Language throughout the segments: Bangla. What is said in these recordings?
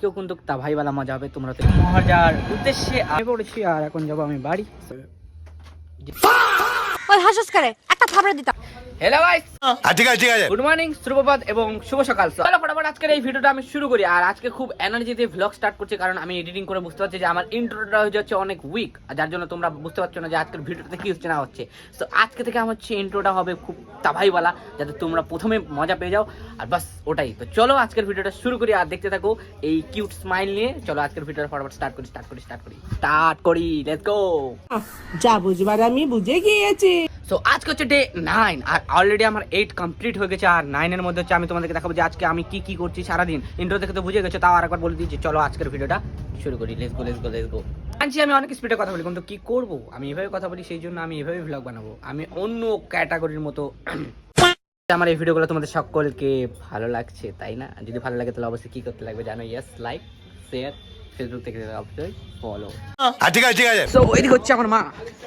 আজকেও কিন্তু তাভাইওয়ালা মজা হবে। তোমরা তো মজার উদ্দেশ্যে আমি পড়েছি আর এখন যাবো আমি বাড়ি। ওই হাসস করে একটা থাবড়া দিতাম। হ্যালো গাইস, ঠিক আছে গুড মর্নিং, সুপ্রভাত এবং শুভ সকাল। চলো ফটাফট আজকের এই ভিডিওটা আমি শুরু করি। আর আজকে খুব এনার্জি দিয়ে ভ্লগ স্টার্ট করছি, কারণ আমি এডিটিং করে বুঝতে পারছি যে আমার ইন্ট্রোটা হয়ে যাচ্ছে অনেক উইক, যার জন্য তোমরা বুঝতে পারছো না যে আজকের ভিডিওটাতে কি হচ্ছে না হচ্ছে। তো আজকে থেকে আমার হচ্ছে ইন্ট্রোটা হবে খুব তাভাইওয়ালা, যাতে তোমরা প্রথমে মজা পেয়ে যাও। আর বাস ওটাই। তো চলো আজকের ভিডিওটা শুরু করি আর দেখতে থাকো এই কিউট স্মাইল নিয়ে। চলো আজকের ভিডিওটা ফটাফট স্টার্ট করি। Let's go. যা বুঝবার আমি বুঝে গিয়েছি। সো আজকে হচ্ছে ডে 9 আর অলরেডি আমার 8 কমপ্লিট হয়ে গেছে। আর 9 এর মধ্যে হচ্ছে আমি তোমাদেরকে দেখাবো যে আজকে আমি কি করছি সারাদিন। ইন্ট্রো দেখে তো বুঝে গেছো, তাও আরেকবার বলে দিচ্ছি। চলো আজকের ভিডিওটা শুরু করি। Let's go. জানছি আমি অনেক স্পিডে কথা বলি, কিন্তু কি করব, আমি এভাবে কথা বলি, সেই জন্য আমি এভাবে ভ্লগ বানাবো। আমি অন্য ক্যাটাগরির মতো। আমার এই ভিডিওগুলো তোমাদের সকলকে ভালো লাগছে, তাই না? যদি ভালো লাগে তাহলে অবশ্যই কি করতে লাগবে জানো? ইয়েস, লাইক, শেয়ার, ফেসবুক থেকে অবশ্যই ফলো। ঠিক আছে সো ওইদিকে হচ্ছে আমার মা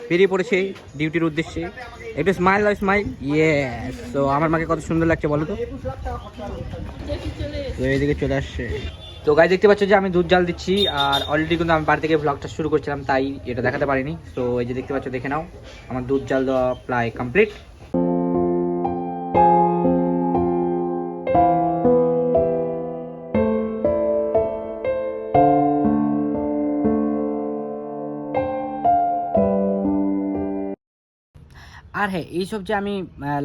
বেরিয়ে পড়েছে ডিউটির উদ্দেশ্যে। একটু স্মাইল ইয়েস। তো আমার মাকে কত সুন্দর লাগছে বলো তো। এইদিকে চলে আসছে। তো গাইস দেখতে পাচ্ছ যে আমি দুধ জাল দিচ্ছি, আর অলরেডি কিন্তু আমি বাড়ি থেকে ব্লগটা শুরু করছিলাম, তাই এটা দেখাতে পারিনি। তো এই যে দেখতে পাচ্ছ, দেখে নাও আমার দুধ জাল দেওয়া প্রায় কমপ্লিট। আর হ্যাঁ, এইসব যে আমি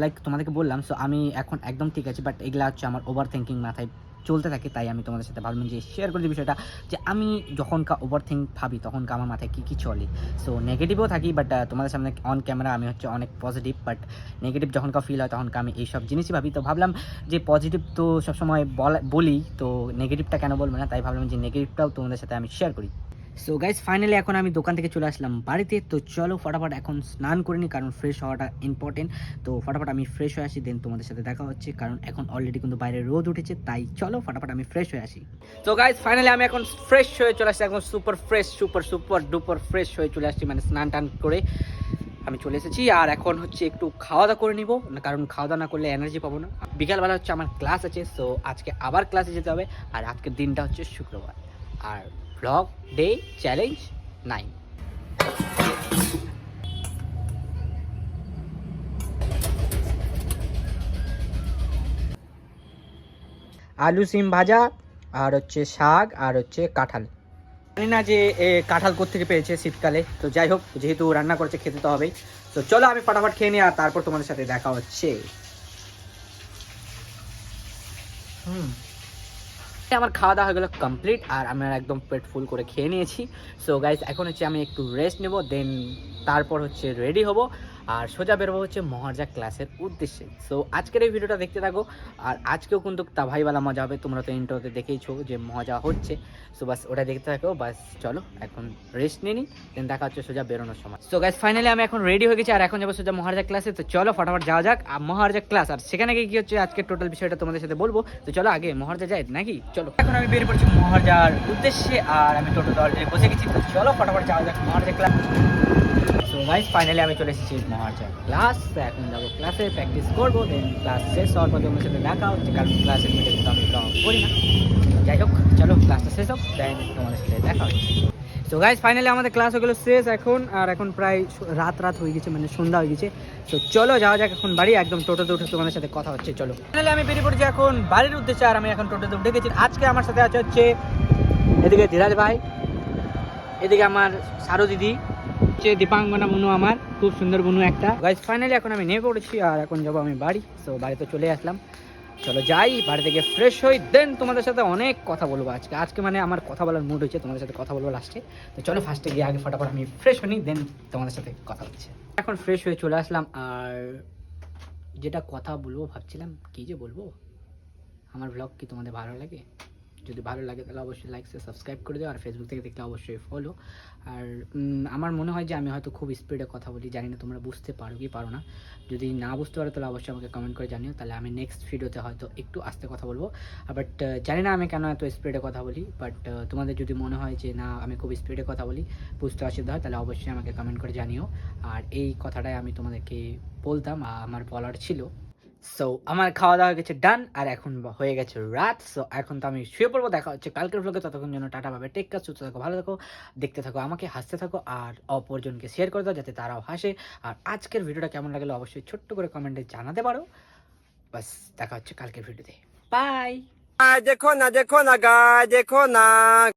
লাইক তোমাদেরকে বললাম, সো আমি এখন একদম ঠিক আছে, বাট এগুলা হচ্ছে আমার ওভার থিঙ্কিং মাথায় চলতে থাকে, তাই আমি তোমাদের সাথে ভাবলাম যে শেয়ার করি বিষয়টা, যে আমি যখন ওভার থিঙ্ক ভাবি তখন আমার মাথায় কী চলে। সো নেগেটিভও থাকি, বাট তোমাদের সামনে অন ক্যামেরা আমি হচ্ছে অনেক পজিটিভ, বাট নেগেটিভ যখন ফিল হয় তখন আমি এইসব জিনিসই ভাবি। তো ভাবলাম যে পজিটিভ তো সবসময় বলি, তো নেগেটিভটা কেন বলবো না, তাই ভাবলাম যে নেগেটিভটাও তোমাদের সাথে আমি শেয়ার করি। সো গাইজ ফাইনালি এখন আমি দোকান থেকে চলে আসলাম বাড়িতে। তো চলো ফটাফট এখন স্নান করে নিই, কারণ ফ্রেশ হওয়াটা ইম্পর্টেন্ট। তো ফটাফট আমি ফ্রেশ হয়ে আসি, দেন তোমাদের সাথে দেখা হচ্ছে, কারণ এখন অলরেডি কিন্তু বাইরে রোদ উঠেছে। তাই চলো ফটাফট আমি ফ্রেশ হয়ে আসি। তো গাইজ ফাইনালি আমি এখন ফ্রেশ হয়ে চলে আসছি, একদম super fresh, super duper fresh হয়ে চলে আসছি, মানে স্নান টান করে আমি চলে এসেছি। আর এখন হচ্ছে একটু খাওয়া দাওয়া করে নিব, কারণ খাওয়া দাওয়া না করলে এনার্জি পাবো না। বিকালবেলা হচ্ছে আমার ক্লাস আছে, সো আজকে আবার ক্লাসে যেতে হবে। আর আজকের দিনটা হচ্ছে শুক্রবার, আর ব্লগ ডে চ্যালেঞ্জ 9। আলু সিম ভাজা, আর হচ্ছে শাক, আর হচ্ছে কাঁঠাল। জানি না যে কাঁঠাল কোত্থেকে পেয়েছে শীতকালে, তো যাই হোক, যেহেতু রান্না করেছে খেতে তো হবেই। তো চলো আমি ফটাফট খেয়ে নিই, আর তারপর তোমাদের সাথে দেখা হচ্ছে। আমার খাওয়া দাওয়া হয়ে গেলো কমপ্লিট, আর আমি একদম পেট ফুল করে খেয়ে নিয়েছি। সো গাইস এখন হচ্ছে আমি একটু রেস্ট নেব, দেন তারপর হচ্ছে রেডি হব আর সোজা বেরোবো হচ্ছে মহারাজা ক্লাসের উদ্দেশ্যে। সো আজকের এই ভিডিওটা দেখতে থাকো। আর আজকেও কিন্তু তাভাইওয়ালা মজা হবে, তোমরা তো ইন্ট্রোতে দেখেইছো যে মজা হচ্ছে। সো বাস ওটা দেখতে থাকো। বাস চলো এখন রেস্ট নিয়ে নিই, দেন দেখা হচ্ছে সোজা বেরোনোর সময়। সো গাইস ফাইনালি আমি এখন রেডি হয়ে গেছি, আর এখন যাবো সোজা মহারাজা ক্লাসে। তো চলো ফটাফট যাওয়া যাক মহারাজা ক্লাস, আর সেখানে গিয়ে কি হচ্ছে আজকের টোটাল বিষয়টা তোমাদের সাথে বলবো। তো চলো আগে মহারাজা যাই নাকি? চলো এখন আমি বেরিয়ে পড়ছি মহারাজার উদ্দেশ্যে, আর আমি টোটোতে অলরেডি বসে গেছি। তো চলো ফটাফট যাওয়া যাক মহারাজা ক্লাস। সো গাইস ফাইনালি আমি চলে এসেছি মহারাজা ক্লাস। এখন যাবো ক্লাসে, প্র্যাকটিস করবো, দেন ক্লাস শেষ হওয়ার পর তোমার সাথে দেখা হচ্ছে, কারণ ক্লাসের ভিডিও কিন্তু আমি ব্লগ করি না। যাই হোক চলো ক্লাসটা শেষ হোক, দেন তোমাদের সাথে দেখা হচ্ছে। সো গাইস ফাইনালি আমাদের ক্লাস হয়ে গেলো শেষ এখন, আর এখন প্রায় রাত হয়ে গেছে, মানে সন্ধ্যা হয়ে গেছে। তো চলো যাওয়া যাক এখন বাড়ি, একদম টোটোতে উঠে তোমাদের সাথে কথা হচ্ছে। চলো ফাইনালি আমি বেরিয়ে পড়েছি এখন বাড়ির উদ্দেশ্যে, আর আমি এখন টোটোতে উঠে গেছি। আজকে আমার সাথে আছে হচ্ছে এদিকে ধীরাজ ভাই, এদিকে আমার সারু দিদি, দীপাঙ্গনা বুনু, আমার খুব সুন্দর বুনু একটা। গাইস ফাইনালি এখন আমি নেমে পড়েছি, আর এখন যাবো আমি বাড়ি। সো বাড়িতে চলে আসলাম, চলো যাই বাড়ি থেকে ফ্রেশ হই, দেন তোমাদের সাথে অনেক কথা বলবো আজকে মানে আমার কথা বলার মুড হয়েছে, তোমাদের সাথে কথা বলবো লাস্টে। তো চলো ফার্স্টে গিয়ে আগে ফটাফট আমি ফ্রেশ হই, দেন তোমাদের সাথে কথা হচ্ছে। এখন ফ্রেশ হয়ে চলে আসলাম, আর যেটা কথা বলবো ভাবছিলাম কী যে বলবো। আমার ব্লগ কি তোমাদের ভালো লাগে? যদি ভালো লাগে তাহলে অবশ্যই লাইক সাবস্ক্রাইব করে দিও, আর ফেসবুক থেকে দেখলে অবশ্যই ফলো। আর আমার মনে হয় যে আমি হয়তো খুব স্পিডে কথা বলি, জানি না তোমরা বুঝতে পারো কি পারো না। যদি না বুঝতে পারো তাহলে অবশ্যই আমাকে কমেন্ট করে জানিও, তাহলে আমি নেক্সট ভিডিওতে হয়তো একটু আস্তে কথা বলবো। বাট জানি না আমি কেন এত স্পিডে কথা বলি, বাট তোমাদের যদি মনে হয় যে না আমি খুব স্পিডে কথা বলি, বুঝতে অসুবিধা হয়, তাহলে অবশ্যই আমাকে কমেন্ট করে জানিও। আর এই কথাটাই আমি তোমাদেরকে বলতাম, আমার বলার ছিল। সো আমার খাওয়া দাওয়া হয়ে গেছে ডান, আর এখন হয়ে গেছে রাত। সো এখন তো আমি শুয়ে পড়বো। দেখা হচ্ছে কালকের ভ্লগে, ততক্ষণ জন্য টাটা পাবে, টেক কেয়ার, সুস্থ থাকো, ভালো থাকো, দেখতে থাকো আমাকে, হাসতে থাকো, আর অপরজনকে শেয়ার করে দাও যাতে তারাও হাসে। আর আজকের ভিডিওটা কেমন লাগলো অবশ্যই ছোট্ট করে কমেন্টে জানাতে পারো। বাস, দেখা হচ্ছে কালকের ভিডিওতে। বাই। देखो ना गाय देखो ना